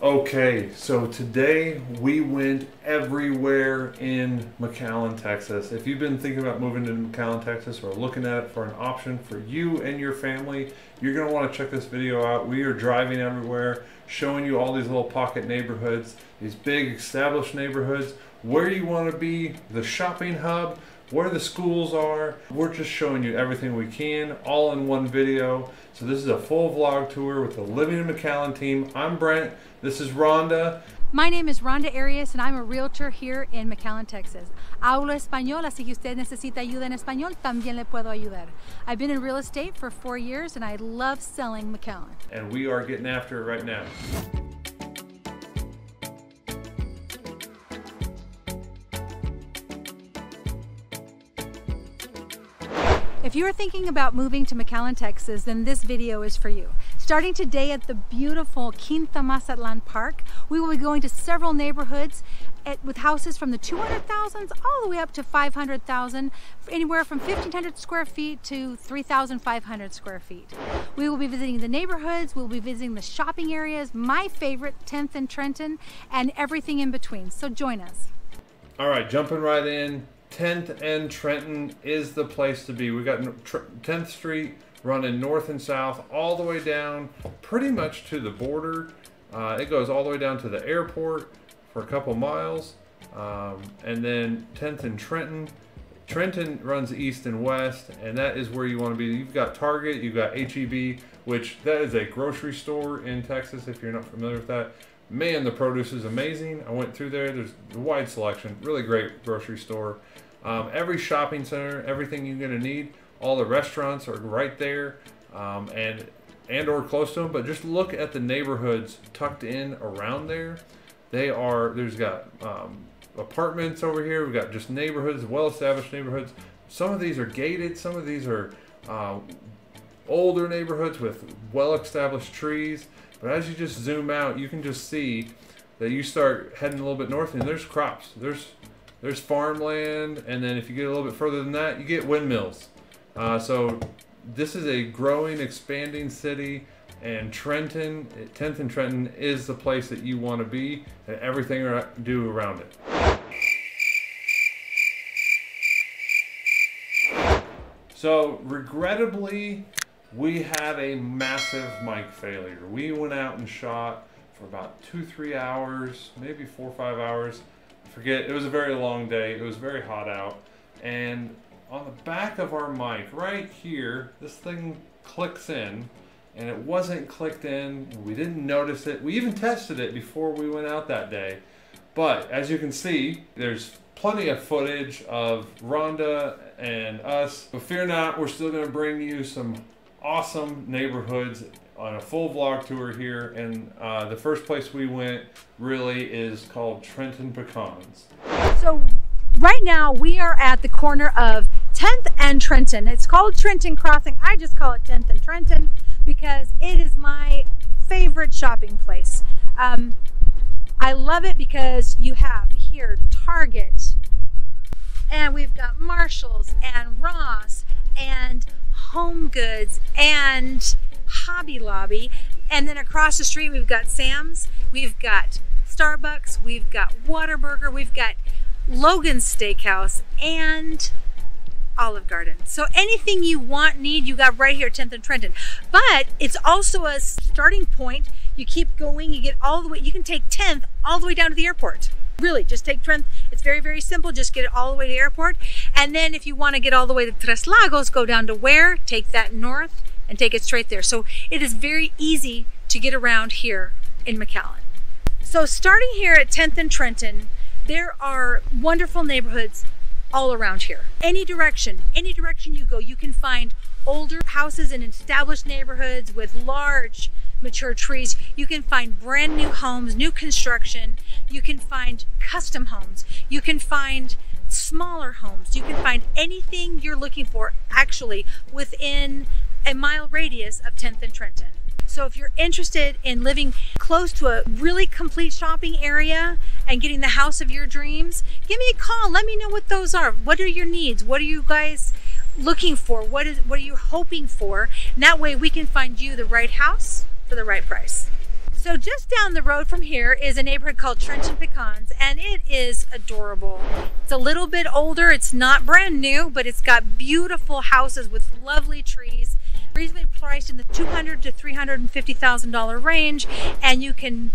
Okay, so today we went everywhere in McAllen, Texas. If you've been thinking about moving to McAllen, Texas, or looking at it for an option for you and your family, you're going to want to check this video out. We are driving everywhere, showing you all these little pocket neighborhoods, these big established neighborhoods, where you want to be, the shopping hub, where the schools are. We're just showing you everything we can, all in one video. So this is a full vlog tour with the Living in McAllen team. I'm Brent. This is Rhonda. My name is Rhonda Arias and I'm a realtor here in McAllen, Texas. Hablo español, así que usted necesita ayuda en español, también le puedo ayudar. I've been in real estate for 4 years and I love selling McAllen. And we are getting after it right now. If you are thinking about moving to McAllen, Texas, then this video is for you. Starting today at the beautiful Quinta Mazatlan Park, we will be going to several neighborhoods with houses from the 200,000s all the way up to 500,000, anywhere from 1,500 square feet to 3,500 square feet. We will be visiting the neighborhoods, we'll be visiting the shopping areas, my favorite, 10th and Trenton, and everything in between. So join us. All right, jumping right in. 10th and Trenton is the place to be. We got 10th Street running north and south all the way down pretty much to the border. It goes all the way down to the airport for a couple miles. And then 10th and Trenton. Trenton runs east and west, and that is where you want to be. You've got Target, you've got H-E-B, which that is a grocery store in Texas if you're not familiar with that. Man, the produce is amazing. I went through there. There's a wide selection. Really great grocery store. Every shopping center, everything you're going to need. All the restaurants are right there and or close to them. But just look at the neighborhoods tucked in around there. There's got apartments over here. We've got just neighborhoods, well-established neighborhoods. Some of these are gated. Some of these are older neighborhoods with well-established trees. But as you just zoom out, you can just see that you start heading a little bit north, and there's crops. There's farmland, and then if you get a little bit further than that, you get windmills. So this is a growing, expanding city, and Trenton, 10th and Trenton, is the place that you want to be, and everything do around it. So regrettably, we had a massive mic failure. We went out and shot for about 2-3 hours, maybe 4 or 5 hours. I forget, it was a very long day. It was very hot out. And on the back of our mic, right here, this thing clicks in, and it wasn't clicked in. We didn't notice it. We even tested it before we went out that day. But as you can see, there's plenty of footage of Rhonda and us. But fear not, we're still gonna bring you some awesome neighborhoods on a full vlog tour here, and the first place we went really is called Trenton Pecans. So right now we are at the corner of 10th and Trenton. It's called Trenton Crossing. I just call it 10th and Trenton because it is my favorite shopping place. I love it because you have here Target, and we've got Marshalls and Ross and Home Goods and Hobby Lobby, and then across the street we've got Sam's, we've got Starbucks, we've got Whataburger, we've got Logan's Steakhouse, and Olive Garden. So anything you need, you got right here at 10th and Trenton. But it's also a starting point. You keep going, you get all the way, you can take 10th all the way down to the airport. Really, just take Trenton. It's very, very simple. Just get it all the way to the airport. And then if you want to get all the way to Tres Lagos, go down to Ware, take that north, and take it straight there. So it is very easy to get around here in McAllen. So starting here at 10th and Trenton, there are wonderful neighborhoods all around here. Any direction you go, you can find older houses in established neighborhoods with large mature trees. You can find brand new homes, new construction. You can find custom homes. You can find smaller homes. You can find anything you're looking for actually within a mile radius of 10th and Trenton. So if you're interested in living close to a really complete shopping area and getting the house of your dreams, give me a call. Let me know what those are. What are your needs? What are you guys looking for? What are you hoping for? And that way we can find you the right house for the right price. So just down the road from here is a neighborhood called Trenton Pecans, and it is adorable. It's a little bit older, it's not brand new, but it's got beautiful houses with lovely trees, reasonably priced in the $200,000 to $350,000 range, and you can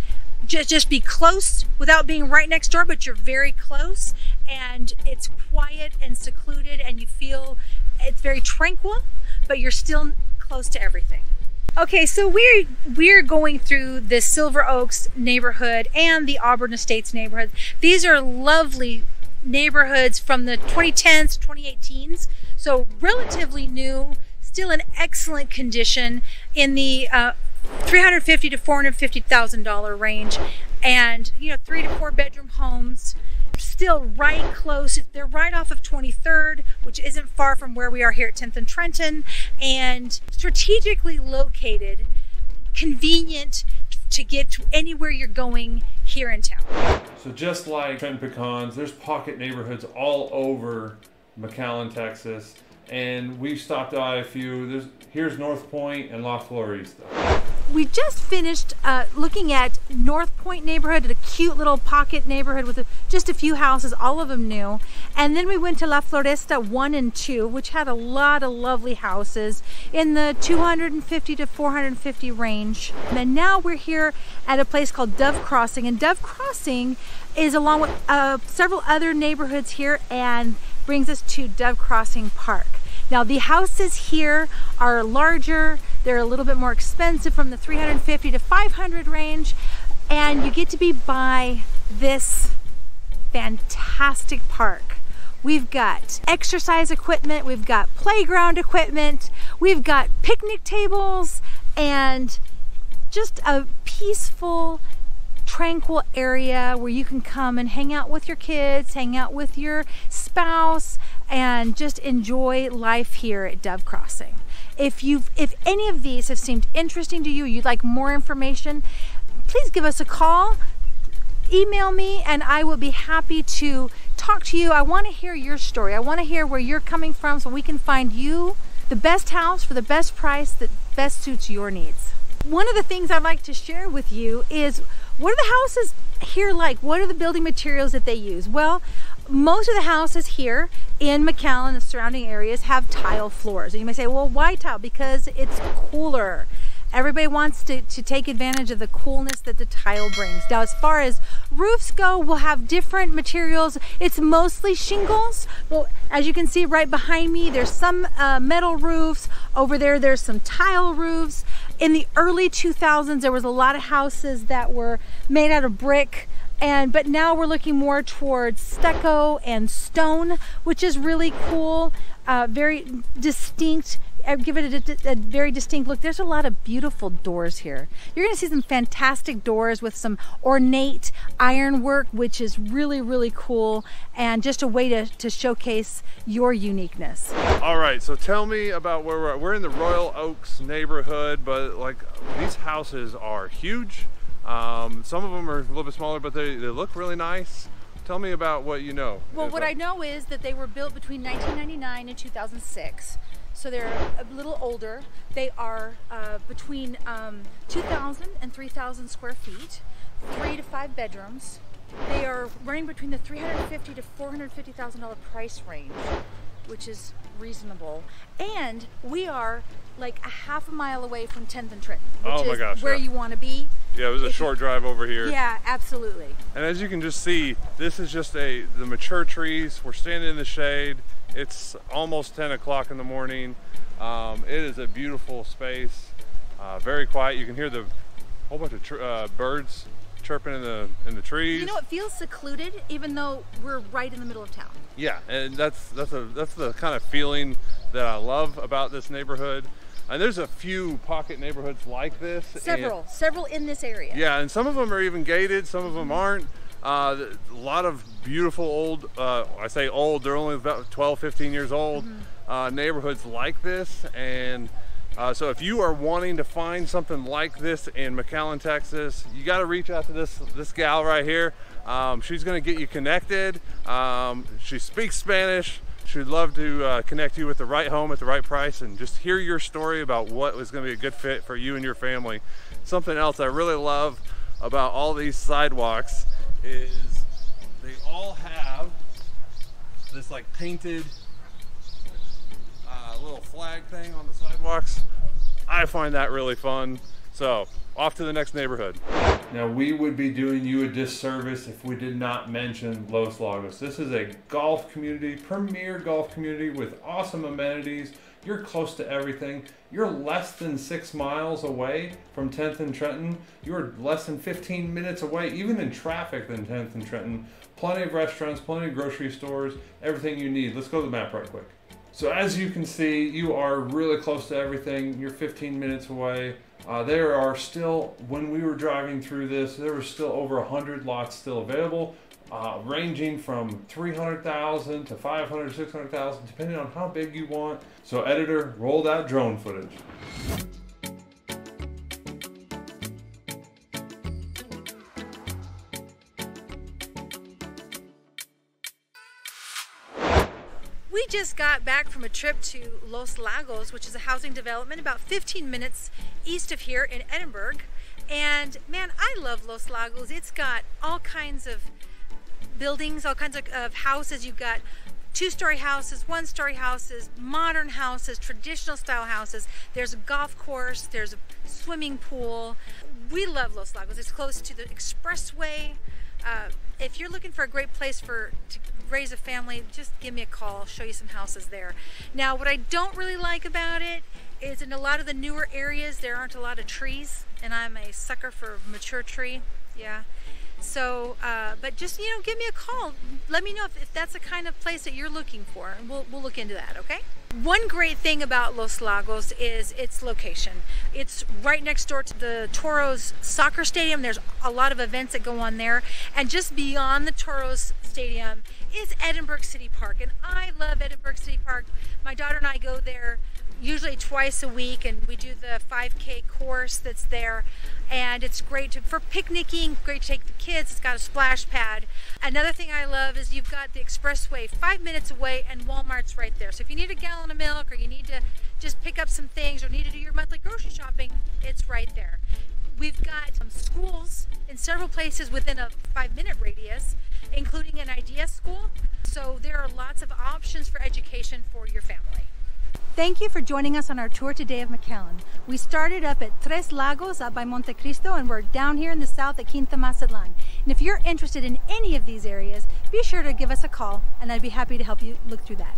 just be close without being right next door, but you're very close, and it's quiet and secluded, and you feel it's very tranquil, but you're still close to everything. Okay, so we're going through the Silver Oaks neighborhood and the Auburn Estates neighborhood. These are lovely neighborhoods from the 2010s, 2018s, so relatively new, still in excellent condition, in the $350,000 to $450,000 range, and 3 to 4 bedroom homes. Still right close. They're right off of 23rd, which isn't far from where we are here at 10th and Trenton, and strategically located, convenient to get to anywhere you're going here in town. So just like Trenton Pecans, there's pocket neighborhoods all over McAllen, Texas, and we've stopped by a few. Here's North Point and La Florista. We just finished looking at North Point neighborhood, a cute little pocket neighborhood with just a few houses, all of them new. And then we went to La Floresta 1 and 2, which had a lot of lovely houses in the $250,000 to $450,000 range. And now we're here at a place called Dove Crossing, and Dove Crossing is along with several other neighborhoods here and brings us to Dove Crossing Park. Now the houses here are larger, they're a little bit more expensive, from the $350,000 to $500,000 range, and you get to be by this fantastic park. We've got exercise equipment, we've got playground equipment, we've got picnic tables, and just a peaceful, tranquil area where you can come and hang out with your kids, hang out with your spouse, and just enjoy life here at Dove Crossing. If any of these have seemed interesting to you, you'd like more information, please give us a call, email me, and I will be happy to talk to you. I want to hear your story. I want to hear where you're coming from so we can find you the best house for the best price that best suits your needs. One of the things I'd like to share with you is, what are the houses here like? What are the building materials that they use? Well, most of the houses here in McAllen and surrounding areas have tile floors. And you may say, well, why tile? Because it's cooler. Everybody wants to take advantage of the coolness that the tile brings. Now, as far as roofs go, we'll have different materials. It's mostly shingles, but as you can see right behind me, there's some metal roofs. Over there, there's some tile roofs. In the early 2000s, there was a lot of houses that were made out of brick, but now we're looking more towards stucco and stone, which is really cool, very distinct. Give it a very distinct look. There's a lot of beautiful doors here. You're going to see some fantastic doors with some ornate ironwork, which is really, really cool, and just a way to showcase your uniqueness. All right, so tell me about where we're at. We're in the Royal Oaks neighborhood, but like, these houses are huge. Some of them are a little bit smaller, but they look really nice. Tell me about what you know. Well, what I know is that they were built between 1999 and 2006. So they're a little older. They are between 2,000 and 3,000 square feet, 3 to 5 bedrooms. They are running between the $350,000 to $450,000 price range, which is reasonable. And we are like a half a mile away from 10th and Trenton, which is where you want to be. Yeah, it was a short drive over here. Yeah, absolutely. And as you can just see, this is just the mature trees. We're standing in the shade. It's almost 10 o'clock in the morning. It is a beautiful space, very quiet. You can hear the whole bunch of birds chirping in the trees. You know, it feels secluded, even though we're right in the middle of town. Yeah, and that's the kind of feeling that I love about this neighborhood. And there's a few pocket neighborhoods like this. Several in this area. Yeah, and some of them are even gated, some of them aren't. A lot of beautiful old, I say old, they're only about 12, 15 years old, neighborhoods like this. And so if you are wanting to find something like this in McAllen, Texas, you got to reach out to this gal right here. She's going to get you connected. She speaks Spanish. She'd love to connect you with the right home at the right price and just hear your story about what was going to be a good fit for you and your family. something else I really love about all these sidewalks is they all have this like painted little flag thing on the sidewalks. I find that really fun. So off to the next neighborhood. Now we would be doing you a disservice if we did not mention Los Lagos. This is a golf community, premier golf community with awesome amenities. You're close to everything. You're less than 6 miles away from 10th and Trenton. You're less than 15 minutes away, even in traffic, than 10th and Trenton. Plenty of restaurants, plenty of grocery stores, everything you need. Let's go to the map right quick. So as you can see, you are really close to everything. You're 15 minutes away. There are still, when we were driving through this, there were still over 100 lots still available, ranging from 300,000 to 500, 600,000, depending on how big you want. So editor, roll that drone footage. We just got back from a trip to Los Lagos, which is a housing development about 15 minutes east of here in Edinburgh. And man, I love Los Lagos. It's got all kinds of buildings, all kinds of houses. You've got 2-story houses, 1-story houses, modern houses, traditional style houses. There's a golf course, there's a swimming pool. We love Los Lagos. It's close to the expressway. If you're looking for a great place to raise a family, just give me a call. I'll show you some houses there. Now, what I don't really like about it is in a lot of the newer areas, there aren't a lot of trees, and I'm a sucker for a mature tree. Yeah. So, but just, you know, give me a call. Let me know if that's the kind of place that you're looking for, and we'll look into that, okay? One great thing about Los Lagos is its location. It's right next door to the Toros soccer stadium. There's a lot of events that go on there. And just beyond the Toros stadium is Edinburgh City Park. And I love Edinburgh City Park. My daughter and I go there usually twice a week, and we do the 5K course that's there. And it's great for picnicking, great to take the kids. It's got a splash pad. Another thing I love is you've got the expressway 5 minutes away, and Walmart's right there. So if you need a gallon of milk, or you need to just pick up some things, or need to do your monthly grocery shopping, it's right there. We've got some schools in several places within a 5-minute radius, including an IDEA school. So there are lots of options for education for your family. Thank you for joining us on our tour today of McAllen. We started up at Tres Lagos up by Monte Cristo, and we're down here in the south at Quinta Mazatlan. And if you're interested in any of these areas, be sure to give us a call, and I'd be happy to help you look through that.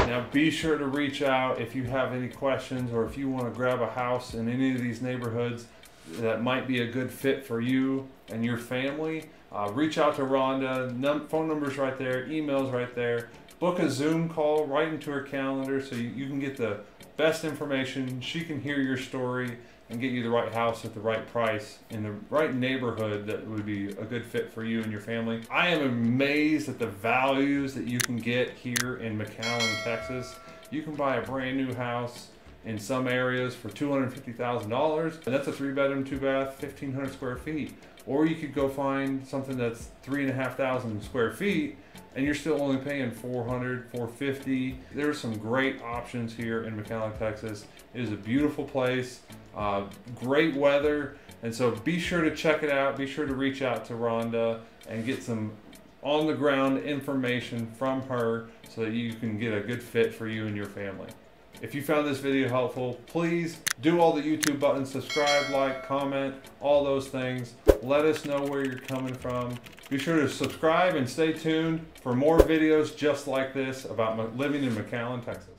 Now be sure to reach out if you have any questions, or if you want to grab a house in any of these neighborhoods that might be a good fit for you and your family. Reach out to Rhonda. Phone number's right there, email's right there. Book a Zoom call right into her calendar so you can get the best information. She can hear your story and get you the right house at the right price in the right neighborhood that would be a good fit for you and your family. I am amazed at the values that you can get here in McAllen, Texas. You can buy a brand new house in some areas for $250,000, and that's a 3-bedroom, 2-bath, 1,500 square feet. Or you could go find something that's 3,500 square feet, and you're still only paying $400, $450. There's some great options here in McAllen, Texas. It is a beautiful place, great weather, and so be sure to check it out. Be sure to reach out to Rhonda and get some on-the-ground information from her so that you can get a good fit for you and your family. If you found this video helpful, please do all the YouTube buttons, subscribe, like, comment, all those things. Let us know where you're coming from. Be sure to subscribe and stay tuned for more videos just like this about living in McAllen, Texas.